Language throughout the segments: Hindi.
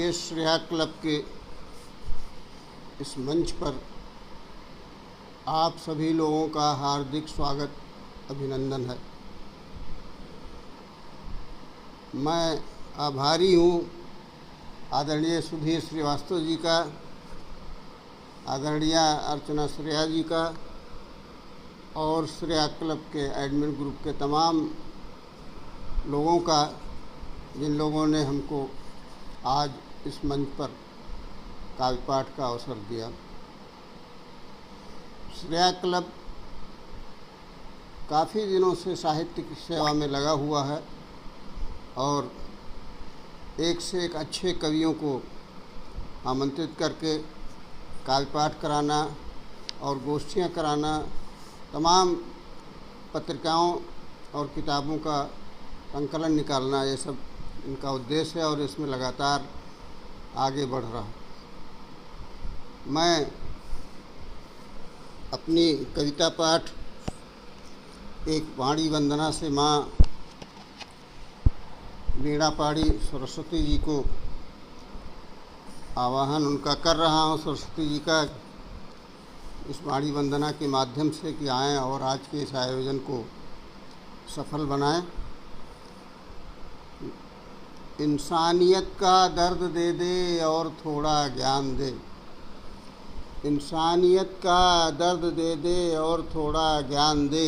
के श्रेया क्लब के इस मंच पर आप सभी लोगों का हार्दिक स्वागत अभिनंदन है। मैं आभारी हूँ आदरणीय सुधीर श्रीवास्तव जी का, आदरणीय अर्चना श्रेया जी का और श्रेया क्लब के एडमिन ग्रुप के तमाम लोगों का, जिन लोगों ने हमको आज इस मंच पर काव्य पाठ का अवसर दिया। श्रेया क्लब काफ़ी दिनों से साहित्य की सेवा में लगा हुआ है और एक से एक अच्छे कवियों को आमंत्रित करके काव्य पाठ कराना और गोष्ठियाँ कराना, तमाम पत्रिकाओं और किताबों का संकलन निकालना, ये सब इनका उद्देश्य है और इसमें लगातार आगे बढ़ रहा है। मैं अपनी कविता पाठ एक वाणी वंदना से माँ वीणा पाड़ी सरस्वती जी को आवाहन उनका कर रहा हूँ, सरस्वती जी का, इस वाणी वंदना के माध्यम से कि आएँ और आज के इस आयोजन को सफल बनाएं। इंसानियत का दर्द दे दे और थोड़ा ज्ञान दे, इंसानियत का दर्द दे दे और थोड़ा ज्ञान दे।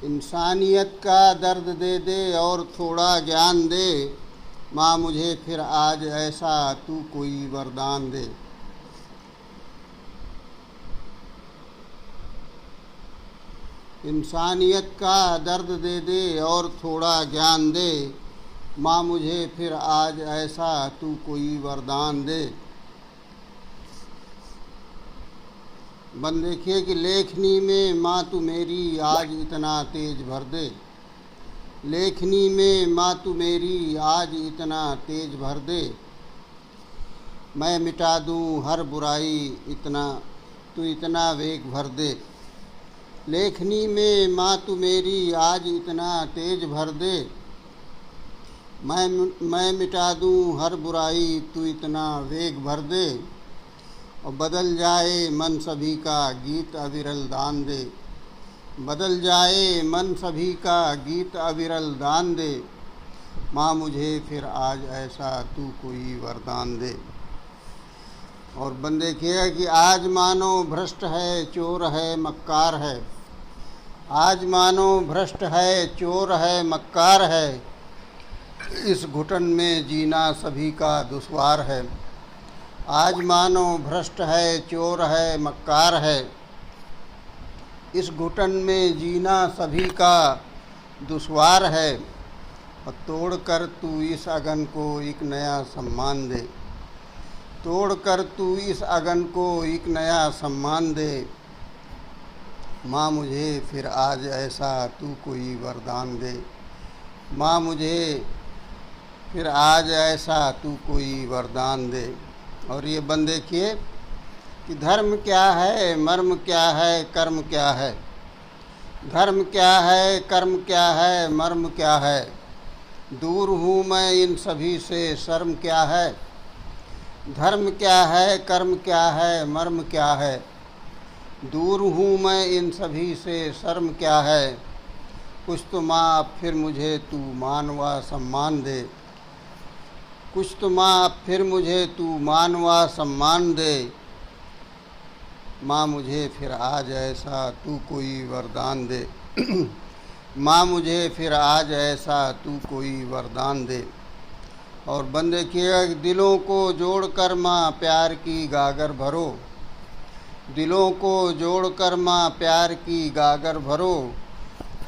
इंसानियत का दर्द दे दे और थोड़ा ज्ञान दे, माँ मुझे फिर आज ऐसा तू कोई वरदान दे। इंसानियत का दर्द दे दे और थोड़ा ज्ञान दे, माँ मुझे फिर आज ऐसा तू कोई वरदान दे। बन देखिए कि लेखनी में माँ तू मेरी आज इतना तेज भर दे, लेखनी में माँ तू मेरी आज इतना तेज भर दे। मैं मिटा दूँ हर बुराई इतना तू इतना वेग भर दे, लेखनी में माँ तू मेरी आज इतना तेज भर दे। मैं मिटा दूँ हर बुराई तू इतना वेग भर दे, और बदल जाए मन सभी का गीत अविरल दान दे, बदल जाए मन सभी का गीत अविरल दान दे। माँ मुझे फिर आज ऐसा तू कोई वरदान दे। और बन देखिएगा कि आज मानो भ्रष्ट है, चोर है, मक्कार है, आज मानो भ्रष्ट है, चोर है, मक्कार है, इस घुटन में जीना सभी का दुश्वार है। आज मानो भ्रष्ट है, चोर है, मक्कार है, इस घुटन में जीना सभी का दुश्वार है। और तोड़ कर तू इस अगन को एक नया सम्मान दे, तोड़ कर तू इस अगन को एक नया सम्मान दे। माँ मुझे फिर आज ऐसा तू कोई वरदान दे, माँ मुझे फिर आज ऐसा तू कोई वरदान दे। और ये बन देखिए कि धर्म क्या है, मर्म क्या है, कर्म क्या है, धर्म क्या है, कर्म क्या है, मर्म क्या है। दूर हूँ मैं इन सभी से, शर्म क्या है, धर्म क्या है, कर्म क्या है, मर्म क्या है। दूर हूँ मैं इन सभी से, शर्म क्या है। कुछ तो माँ अब फिर मुझे तू मान व सम्मान दे, कुछ तो माँ अब फिर मुझे तू मान व सम्मान दे। माँ मुझे फिर आज ऐसा तू कोई वरदान दे, माँ मुझे फिर आज ऐसा तू कोई वरदान दे। और बन देखिएगा दिलों को जोड़कर माँ प्यार की गागर भरो, दिलों को जोड़कर माँ प्यार की गागर भरो।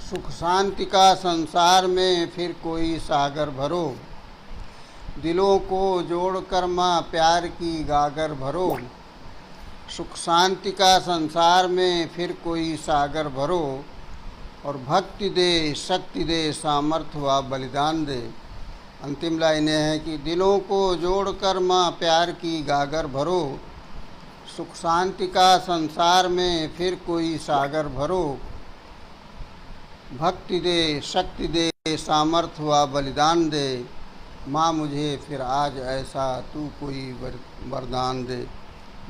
सुख शांति का संसार में फिर कोई सागर भरो, दिलों को जोड़कर माँ प्यार की गागर भरो। सुख शांति का संसार में फिर कोई सागर भरो। और भक्ति दे, शक्ति दे, सामर्थ्य व बलिदान दे। अंतिम लाइनें हैं कि दिलों को जोड़कर माँ प्यार की गागर भरो, सुख शांति का संसार में फिर कोई सागर भरो। भक्ति दे, शक्ति दे, सामर्थ्य व बलिदान दे। माँ मुझे फिर आज ऐसा तू कोई वरदान दे।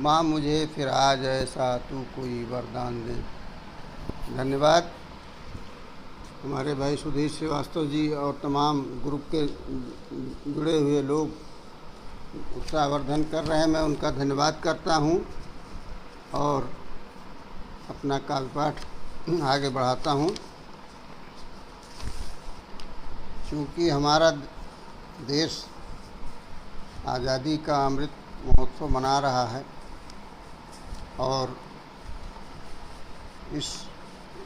माँ मुझे फिर आज ऐसा तू कोई वरदान दे। धन्यवाद। हमारे भाई सुधीर श्रीवास्तव जी और तमाम ग्रुप के जुड़े हुए लोग उत्साहवर्धन कर रहे हैं, मैं उनका धन्यवाद करता हूं और अपना काव्य पाठ आगे बढ़ाता हूं। चूँकि हमारा देश आज़ादी का अमृत महोत्सव मना रहा है और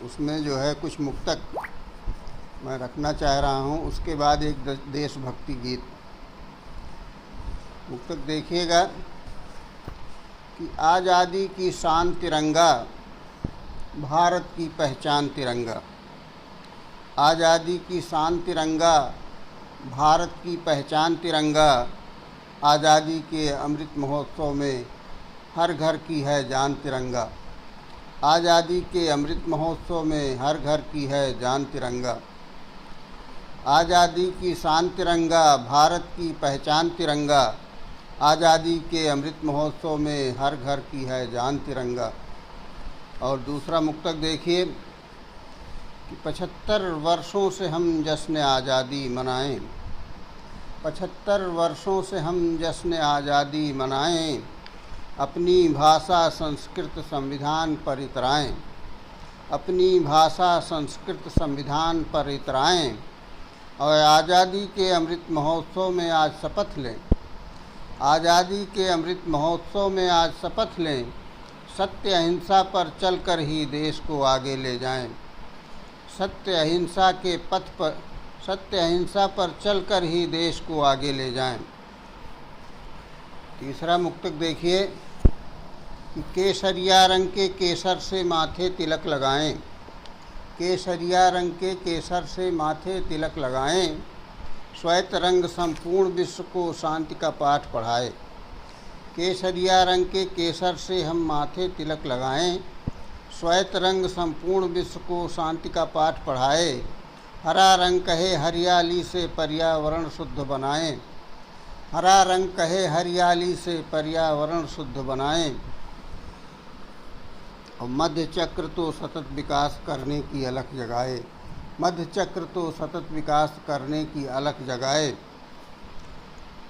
उसमें जो है कुछ मुक्तक मैं रखना चाह रहा हूँ। उसके बाद एक देशभक्ति गीत। मुक्तक देखिएगा कि आज़ादी की शान तिरंगा, भारत की पहचान तिरंगा। आज़ादी की शान तिरंगा, भारत की पहचान तिरंगा। आज़ादी के अमृत महोत्सव में हर घर की है जान तिरंगा। आज़ादी के अमृत महोत्सव में हर घर की है जान तिरंगा। आज़ादी की शान तिरंगा, भारत की पहचान तिरंगा। आज़ादी के अमृत महोत्सव में हर घर की है जान तिरंगा। और दूसरा मुक्तक देखिए कि 75 वर्षों से हम जश्न आज़ादी मनाएं। 75 वर्षों से हम जश्न आज़ादी मनाएं। अपनी भाषा संस्कृत संविधान पर इतराएं। अपनी भाषा संस्कृत संविधान पर इतराएं। और आज़ादी के अमृत महोत्सव में आज शपथ लें। आज़ादी के अमृत महोत्सव में आज शपथ लें। सत्य अहिंसा पर चलकर ही देश को आगे ले जाएं। सत्य अहिंसा के पथ पर, सत्य अहिंसा पर चलकर ही देश को आगे ले जाएं। तीसरा मुक्तक देखिए कि केसरिया रंग के केसर से माथे तिलक लगाएं। केसरिया रंग के केसर से माथे तिलक लगाएं। श्वेत रंग संपूर्ण विश्व को शांति का पाठ पढ़ाए। केसरिया रंग के केसर से हम माथे तिलक लगाएं। श्वेत रंग संपूर्ण विश्व को शांति का पाठ पढ़ाए। हरा रंग कहे हरियाली से पर्यावरण शुद्ध बनाएं। हरा रंग कहे हरियाली से पर्यावरण शुद्ध बनाएं। और मध्य चक्र तो सतत विकास करने की अलख जगाए। मध्य चक्र तो सतत विकास करने की अलख जगाए।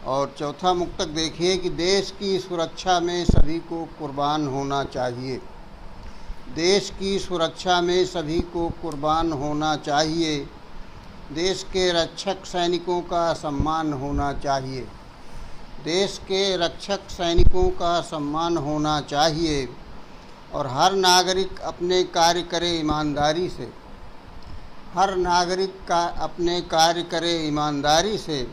और चौथा मुक्तक देखिए कि देश की सुरक्षा में सभी को कुर्बान होना चाहिए। देश की सुरक्षा में सभी को कुर्बान होना चाहिए। देश के रक्षक सैनिकों का सम्मान होना चाहिए। देश के रक्षक सैनिकों का सम्मान होना चाहिए। और हर नागरिक अपने कार्य करे ईमानदारी से। हर नागरिक का अपने कार्य करे ईमानदारी से।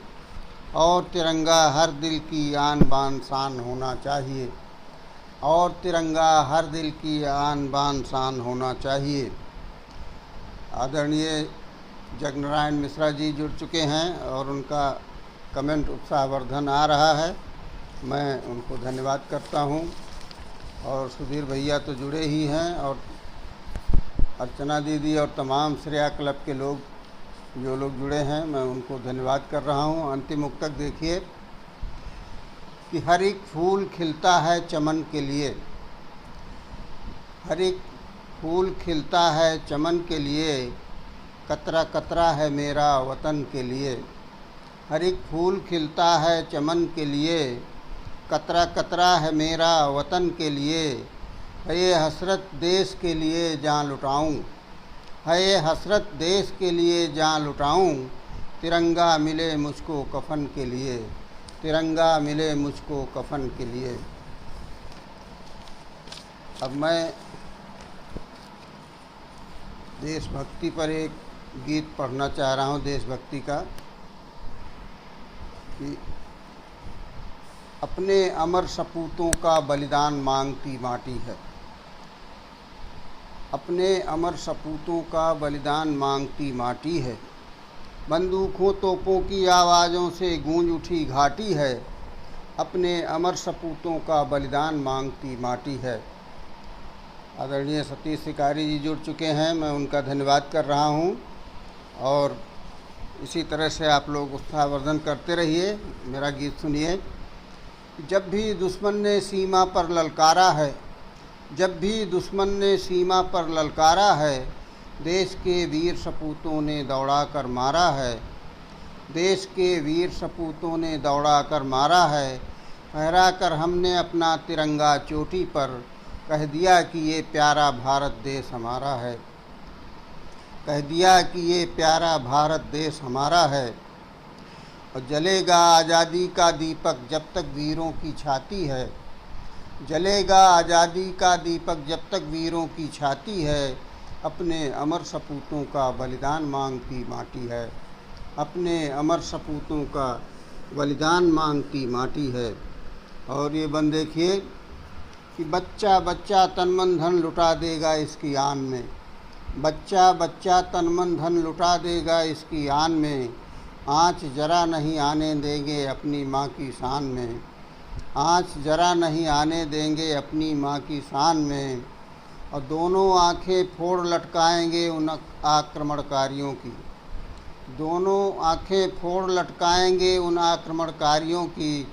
और तिरंगा हर दिल की आन बान शान होना चाहिए। और तिरंगा हर दिल की आन बान शान होना चाहिए। आदरणीय जगनारायण मिश्रा जी जुड़ चुके हैं और उनका कमेंट उत्साहवर्धन आ रहा है, मैं उनको धन्यवाद करता हूं। और सुधीर भैया तो जुड़े ही हैं और अर्चना दीदी और तमाम श्रेया क्लब के लोग जो लोग जुड़े हैं, मैं उनको धन्यवाद कर रहा हूं। अंतिम मुक्तक देखिए कि हर एक फूल खिलता है चमन के लिए। हर एक फूल खिलता है चमन के लिए। कतरा कतरा है मेरा वतन के लिए। हर एक फूल खिलता है चमन के लिए। कतरा कतरा है मेरा वतन के लिए। है ये हसरत देश के लिए जान लुटाऊं। है ये हसरत देश के लिए जान लुटाऊं। तिरंगा मिले मुझको कफन के लिए। तिरंगा मिले मुझको कफन के लिए। अब मैं देशभक्ति पर एक गीत पढ़ना चाह रहा हूँ, देशभक्ति का, कि अपने अमर सपूतों का बलिदान मांगती माटी है। अपने अमर सपूतों का बलिदान मांगती माटी है। बंदूकों तोपों की आवाज़ों से गूंज उठी घाटी है। अपने अमर सपूतों का बलिदान मांगती माटी है। आदरणीय सतीश शिकारी जी जुड़ चुके हैं, मैं उनका धन्यवाद कर रहा हूं। और इसी तरह से आप लोग उत्साहवर्धन करते रहिए। मेरा गीत सुनिए। जब भी दुश्मन ने सीमा पर ललकारा है, जब भी दुश्मन ने सीमा पर ललकारा है, देश के वीर सपूतों ने दौड़ा कर मारा है, देश के वीर सपूतों ने दौड़ा कर मारा है। फहरा कर हमने अपना तिरंगा चोटी पर, कह दिया कि ये प्यारा भारत देश हमारा है, कह दिया कि ये प्यारा भारत देश हमारा है। और जलेगा आज़ादी का दीपक जब तक वीरों की छाती है, जलेगा आज़ादी का दीपक जब तक वीरों की छाती है। अपने अमर सपूतों का बलिदान मांगती माटी है, अपने अमर सपूतों का बलिदान मांगती माटी है। और ये बंद देखिए कि बच्चा बच्चा तन मन धन लुटा देगा इसकी आन में, बच्चा बच्चा तन मन धन लुटा देगा इसकी आन में। आँच जरा नहीं आने देंगे अपनी माँ की शान में, आँच जरा नहीं आने देंगे अपनी माँ की शान में। और दोनों आंखें फोड़ लटकाएंगे उन आक्रमणकारियों की, दोनों आंखें फोड़ लटकाएंगे उन आक्रमणकारियों की,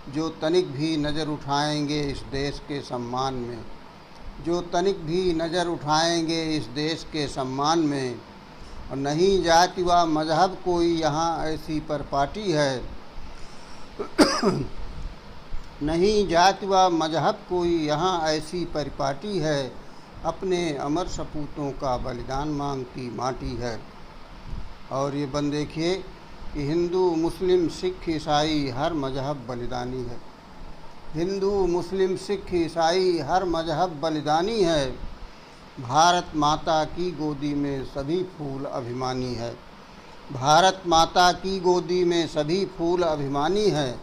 जो तनिक भी नज़र उठाएंगे इस देश के सम्मान में, जो तनिक भी नज़र उठाएंगे इस देश के सम्मान में। और नहीं जाति व मज़हब कोई यहाँ ऐसी परिपाटी है, नहीं जाति व मज़हब कोई यहाँ ऐसी परिपाटी है। अपने अमर सपूतों का बलिदान मांगती माटी है। और ये बंद देखिए कि हिंदू मुस्लिम सिख ईसाई हर मज़हब बलिदानी है, हिंदू मुस्लिम सिख ईसाई हर मज़हब बलिदानी है। भारत माता की गोदी में सभी फूल अभिमानी है, भारत माता की गोदी में सभी फूल अभिमानी है।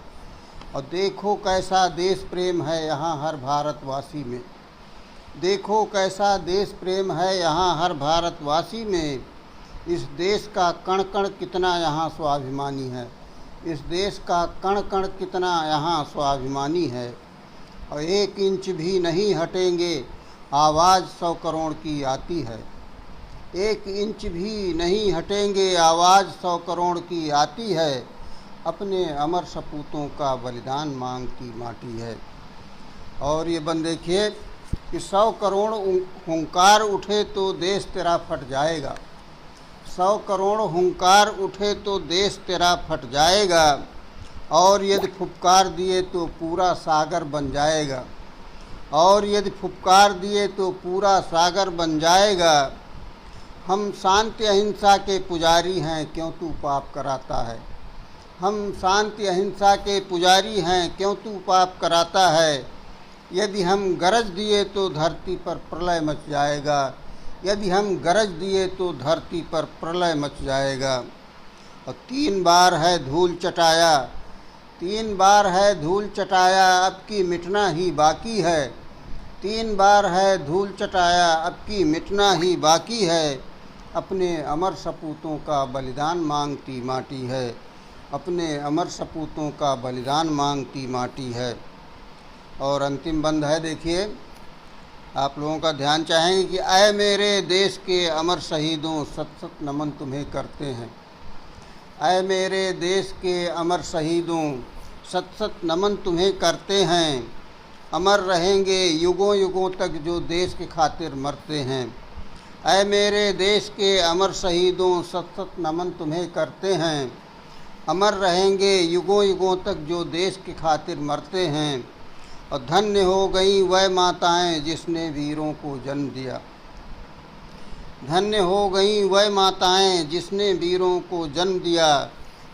और देखो कैसा देश प्रेम है यहाँ हर भारतवासी में, देखो कैसा देश प्रेम है यहाँ हर भारतवासी में। इस देश का कण कण कितना यहाँ स्वाभिमानी है, इस देश का कण कण कितना यहाँ स्वाभिमानी है। और 1 इंच भी नहीं हटेंगे आवाज़ 100 करोड़ की आती है, 1 इंच भी नहीं हटेंगे आवाज़ 100 करोड़ की आती है। अपने अमर सपूतों का बलिदान मांगती माटी है। और ये बंद देखिए कि 100 करोड़ हुंकार उठे तो देश तेरा फट जाएगा, 100 करोड़ हुंकार उठे तो देश तेरा फट जाएगा। और यदि फुफकार दिए तो पूरा सागर बन जाएगा, और यदि फुफकार दिए तो पूरा सागर बन जाएगा। हम शांति अहिंसा के पुजारी हैं क्यों तू पाप कराता है, हम शांति अहिंसा के पुजारी हैं क्यों तू पाप कराता है। यदि हम गरज दिए तो धरती पर प्रलय मच जाएगा, यदि हम गरज दिए तो धरती पर प्रलय मच जाएगा। और 3 बार है धूल चटाया, 3 बार है धूल चटाया अब की मिटना ही बाकी है, 3 बार है धूल चटाया अब की मिटना ही बाकी है। अपने अमर सपूतों का बलिदान मांगती माटी है, अपने अमर सपूतों का बलिदान मांगती माटी है। और अंतिम बंद है, देखिए आप लोगों का ध्यान चाहेंगे कि आए मेरे देश के अमर शहीदों सत सत नमन तुम्हें करते हैं, आए मेरे देश के अमर शहीदों सत सत नमन तुम्हें करते हैं। अमर रहेंगे युगों युगों तक जो देश के खातिर मरते हैं, आए मेरे देश के अमर शहीदों सत सत नमन तुम्हें करते हैं। अमर रहेंगे युगों युगों तक जो देश के खातिर मरते हैं। और धन्य हो गई वह माताएं जिसने वीरों को जन्म दिया, धन्य हो गई वह माताएं जिसने वीरों को जन्म दिया।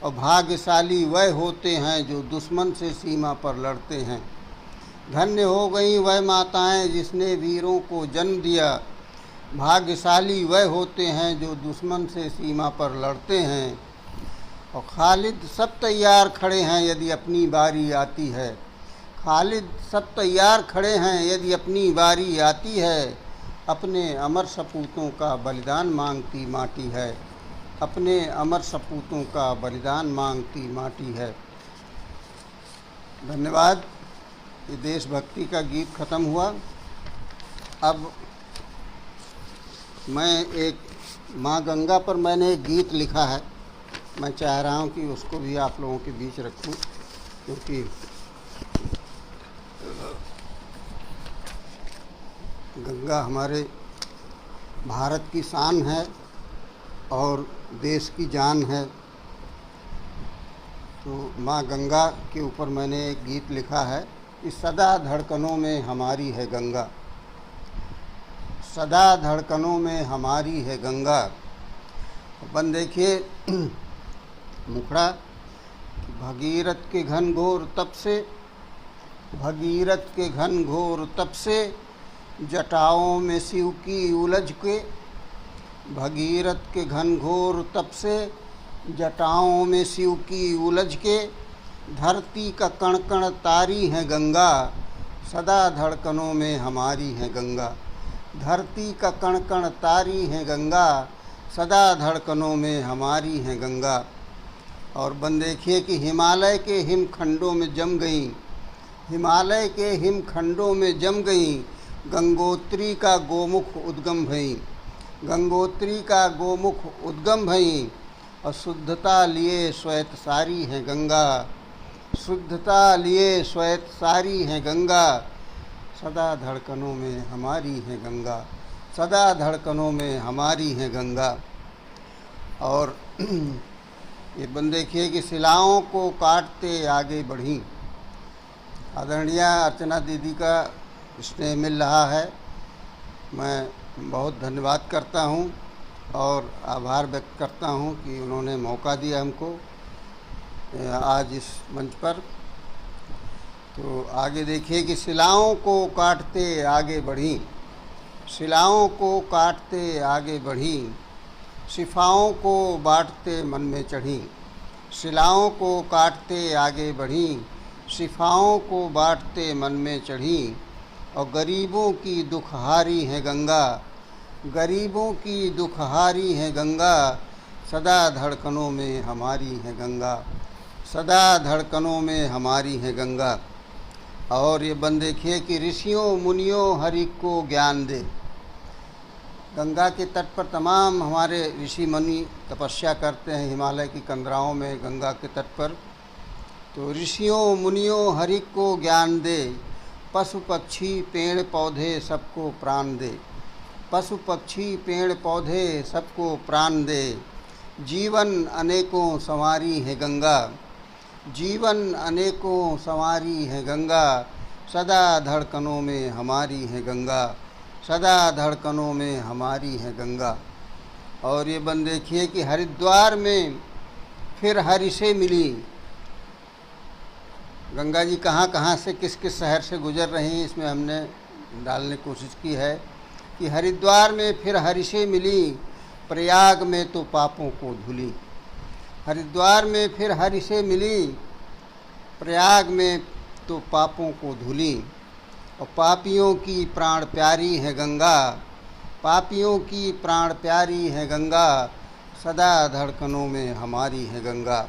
और भाग्यशाली वह होते हैं जो दुश्मन से सीमा पर लड़ते हैं, धन्य हो गई वह माताएं जिसने वीरों को जन्म दिया। भाग्यशाली वह होते हैं जो दुश्मन से सीमा पर लड़ते हैं। और खालिद सब तैयार खड़े हैं यदि अपनी बारी आती है, खालिद सब तैयार खड़े हैं यदि अपनी बारी आती है। अपने अमर सपूतों का बलिदान मांगती माटी है, अपने अमर सपूतों का बलिदान मांगती माटी है। धन्यवाद। ये देशभक्ति का गीत ख़त्म हुआ। अब मैं एक माँ गंगा पर मैंने एक गीत लिखा है। मैं चाह रहा हूँ कि उसको भी आप लोगों के बीच रखूँ, क्योंकि गंगा हमारे भारत की शान है और देश की जान है। तो माँ गंगा के ऊपर मैंने एक गीत लिखा है कि सदा धड़कनों में हमारी है गंगा, सदा धड़कनों में हमारी है गंगा। अपन देखिए मुखड़ा, भगीरथ के घनघोर तप से, भगीरथ के घनघोर तप से जटाओं में शिव की उलझ के, भगीरथ के घनघोर तप से जटाओं में शिव की उलझ के, धरती का कण कण तारी है गंगा, सदा धड़कनों में हमारी है गंगा। धरती का कण कण तारी है गंगा, सदा धड़कनों में हमारी है गंगा। और बन देखिए कि हिमालय के हिमखंडों में जम गई, हिमालय के हिमखंडों में जम गई, गंगोत्री का गोमुख उद्गम भई, गंगोत्री का गोमुख उद्गम भई। और शुद्धता लिए श्वेत सारी है गंगा, शुद्धता लिए श्वेत सारी है गंगा, सदा धड़कनों में हमारी है गंगा, सदा धड़कनों में हमारी है गंगा। और ये बन देखिए कि शिलाओं को काटते आगे बढ़ी। आदरणीय अर्चना दीदी का स्नेह मिल रहा है, मैं बहुत धन्यवाद करता हूँ और आभार व्यक्त करता हूँ कि उन्होंने मौका दिया हमको आज इस मंच पर। तो आगे देखिए कि शिलाओं को काटते आगे बढ़ी, शिलाओं को काटते आगे बढ़ी, शिफाओं को बांटते मन में चढ़ी, शिलाओं को काटते आगे बढ़ी, शिफाओं को बांटते मन में चढ़ी। और गरीबों की दुखहारी है गंगा, गरीबों की दुखहारी है गंगा, सदा धड़कनों में हमारी है गंगा, सदा धड़कनों में हमारी है गंगा। और ये बन देखिए कि ऋषियों मुनियों हरि को ज्ञान दे। गंगा के तट पर तमाम हमारे ऋषि मुनि तपस्या करते हैं, हिमालय की कंदराओं में गंगा के तट पर। तो ऋषियों मुनियों हरि को ज्ञान दे, पशु पक्षी पेड़ पौधे सबको प्राण दे, पशु पक्षी पेड़ पौधे सबको प्राण दे। जीवन अनेकों संवारी है गंगा, जीवन अनेकों संवारी है गंगा, सदा धड़कनों में हमारी है गंगा, सदा धड़कनों में हमारी है गंगा। और ये बन देखिए कि हरिद्वार में फिर हरि से मिली। गंगा जी कहाँ कहाँ से किस किस शहर से गुजर रही हैं, इसमें हमने डालने की कोशिश की है कि हरिद्वार में फिर हरि से मिली, प्रयाग में तो पापों को धुली। हरिद्वार में फिर हरि से मिली, प्रयाग में तो पापों को धुली। और पापियों की प्राण प्यारी है गंगा, पापियों की प्राण प्यारी है गंगा, सदा धड़कनों में हमारी है गंगा।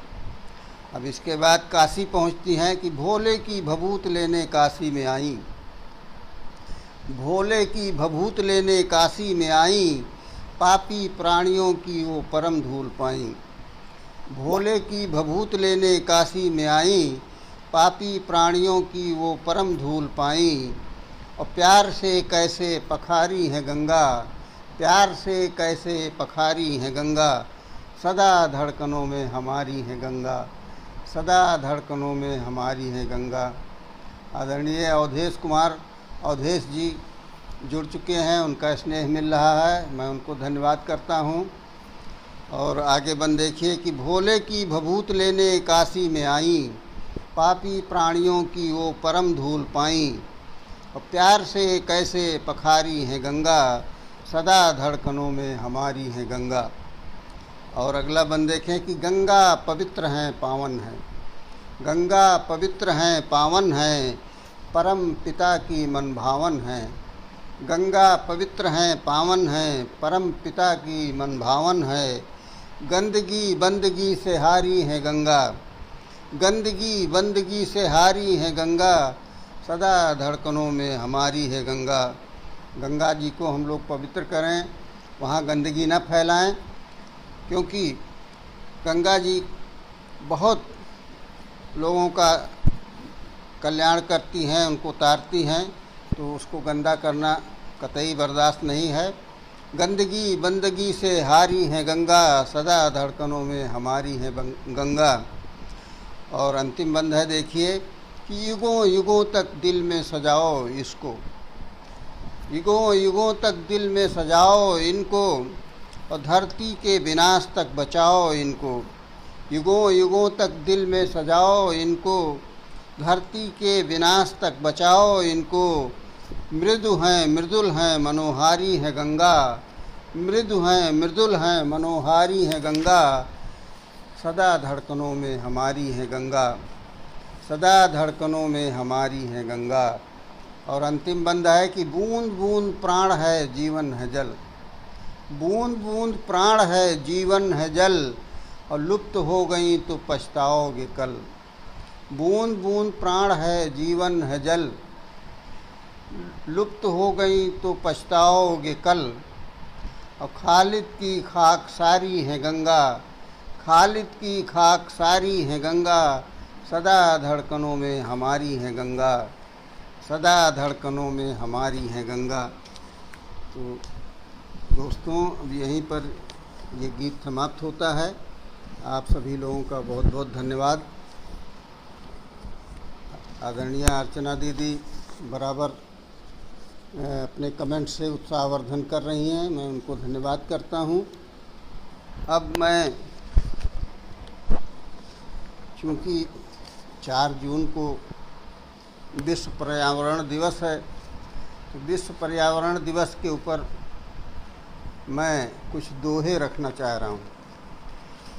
अब इसके बाद काशी पहुँचती हैं कि भोले की भभूत लेने काशी में आई, भोले की भभूत लेने काशी में आई, पापी प्राणियों की वो परम धूल पाई। भोले की भभूत लेने काशी में आई, पापी प्राणियों की वो परम धूल पाई। और प्यार से कैसे पखारी है गंगा, प्यार से कैसे पखारी है गंगा, सदा धड़कनों में हमारी है गंगा, सदा धड़कनों में हमारी है गंगा। आदरणीय अवधेश कुमार अवधेश जी जुड़ चुके हैं, उनका स्नेह मिल रहा है, मैं उनको धन्यवाद करता हूँ। और आगे बन देखिए कि भोले की भभूत लेने काशी में आई, पापी प्राणियों की वो परम धूल पाई। और प्यार से कैसे पखारी है गंगा, सदा धड़कनों में हमारी है गंगा। और अगला बन देखें कि गंगा पवित्र हैं पावन है, गंगा पवित्र हैं पावन है, परम पिता की मन भावन है। गंगा पवित्र हैं पावन है, परम पिता की मन भावन है। गंदगी बंदगी से हारी है गंगा, गंदगी बंदगी से हारी है गंगा, सदा धड़कनों में हमारी है गंगा। गंगा जी को हम लोग पवित्र करें वहाँ गंदगी न फैलाएं, क्योंकि गंगा जी बहुत लोगों का कल्याण करती हैं, उनको उतारती हैं, तो उसको गंदा करना कतई बर्दाश्त नहीं है। गंदगी बंदगी से हारी है गंगा, सदा धड़कनों में हमारी है गंगा। और अंतिम बंद है, देखिए कि युगों युगों तक दिल में सजाओ इसको, युगों युगों तक दिल में सजाओ इनको, और धरती के विनाश तक बचाओ इनको। युगों युगों तक दिल में सजाओ इनको, धरती के विनाश तक बचाओ इनको। मृदु हैं मृदुल हैं मनोहारी है गंगा, मृदु हैं मृदुल हैं मनोहारी है गंगा, सदा धड़कनों में हमारी है गंगा, सदा धड़कनों में हमारी है गंगा। और अंतिम बंद है कि बूंद बूंद प्राण है जीवन है जल, बूंद बूंद प्राण है जीवन है जल, और लुप्त हो गई तो पछताओगे कल। बूंद बूंद प्राण है जीवन है जल, लुप्त हो गई तो पछताओगे कल। और खालिद की खाक सारी है गंगा, खालिद की खाक सारी है गंगा, सदा धड़कनों में हमारी है गंगा, सदा धड़कनों में हमारी है गंगा। तो दोस्तों, अब यहीं पर ये गीत समाप्त होता है। आप सभी लोगों का बहुत बहुत धन्यवाद। आदरणीय अर्चना दीदी बराबर अपने कमेंट से उत्साहवर्धन कर रही हैं, मैं उनको धन्यवाद करता हूं। अब मैं, चूँकि 4 जून को विश्व पर्यावरण दिवस है, तो विश्व पर्यावरण दिवस के ऊपर मैं कुछ दोहे रखना चाह रहा हूँ।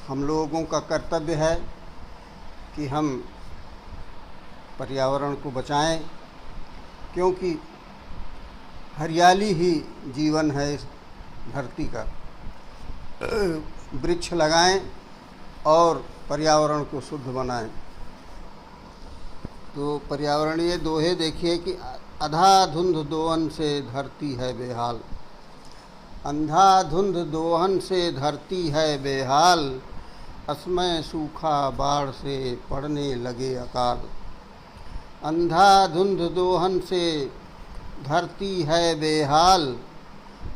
हम लोगों का कर्तव्य है कि हम पर्यावरण को बचाएं, क्योंकि हरियाली ही जीवन है इस धरती का। वृक्ष लगाएं और पर्यावरण को शुद्ध बनाएं। तो पर्यावरणीय दोहे देखिए कि अंधाधुंध दोहन से धरती है बेहाल, अंधाधुंध दोहन से धरती है बेहाल, असमय सूखा बाढ़ से पड़ने लगे अकाल। अंधाधुंध दोहन से धरती है बेहाल,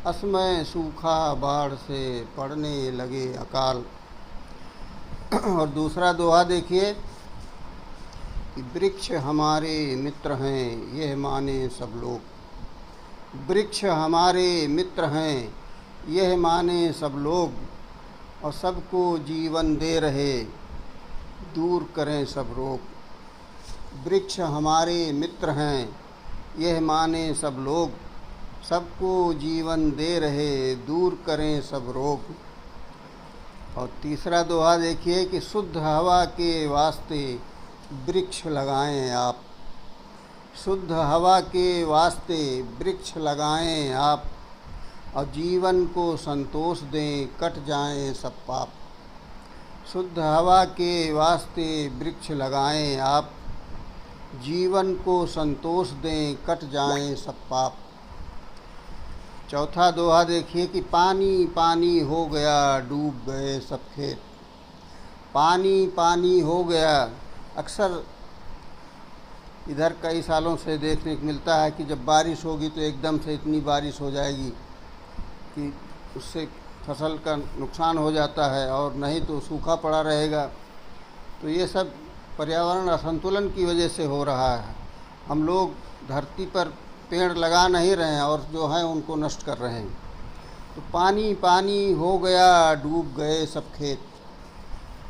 असमय सूखा बाढ़ से पड़ने लगे अकाल। और दूसरा दोहा देखिए कि वृक्ष हमारे मित्र हैं यह माने सब लोग, वृक्ष हमारे मित्र हैं यह माने सब लोग, और सबको जीवन दे रहे दूर करें सब रोग। वृक्ष हमारे मित्र हैं यह माने सब लोग, सबको जीवन दे रहे दूर करें सब रोग। और तीसरा दोहा देखिए कि शुद्ध हवा के वास्ते वृक्ष लगाएं आप, शुद्ध हवा के वास्ते वृक्ष लगाएं आप, और जीवन को संतोष दें कट जाएं सब पाप। शुद्ध हवा के वास्ते वृक्ष लगाएं आप, जीवन को संतोष दें कट जाएं सब पाप। चौथा दोहा देखिए कि पानी पानी हो गया डूब गए सब खेत, पानी पानी हो गया। अक्सर इधर कई सालों से देखने को मिलता है कि जब बारिश होगी तो एकदम से इतनी बारिश हो जाएगी कि उससे फसल का नुकसान हो जाता है, और नहीं तो सूखा पड़ा रहेगा। तो ये सब पर्यावरण असंतुलन की वजह से हो रहा है। हम लोग धरती पर पेड़ लगा नहीं रहे हैं और जो हैं उनको नष्ट कर रहे हैं। तो पानी पानी हो गया डूब गए सब खेत,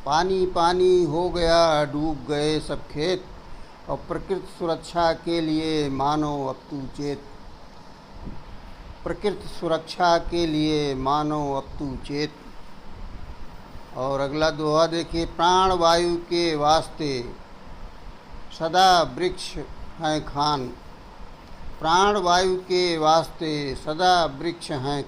पानी पानी हो गया डूब गए सब खेत, और प्रकृति सुरक्षा के लिए मानो अब तू चेत, प्रकृति सुरक्षा के लिए मानो अब तू चेत। और अगला दोहा देखिए, प्राण वायु के वास्ते सदा वृक्ष हैं खान, प्राण वायु के वास्ते सदा वृक्ष हैं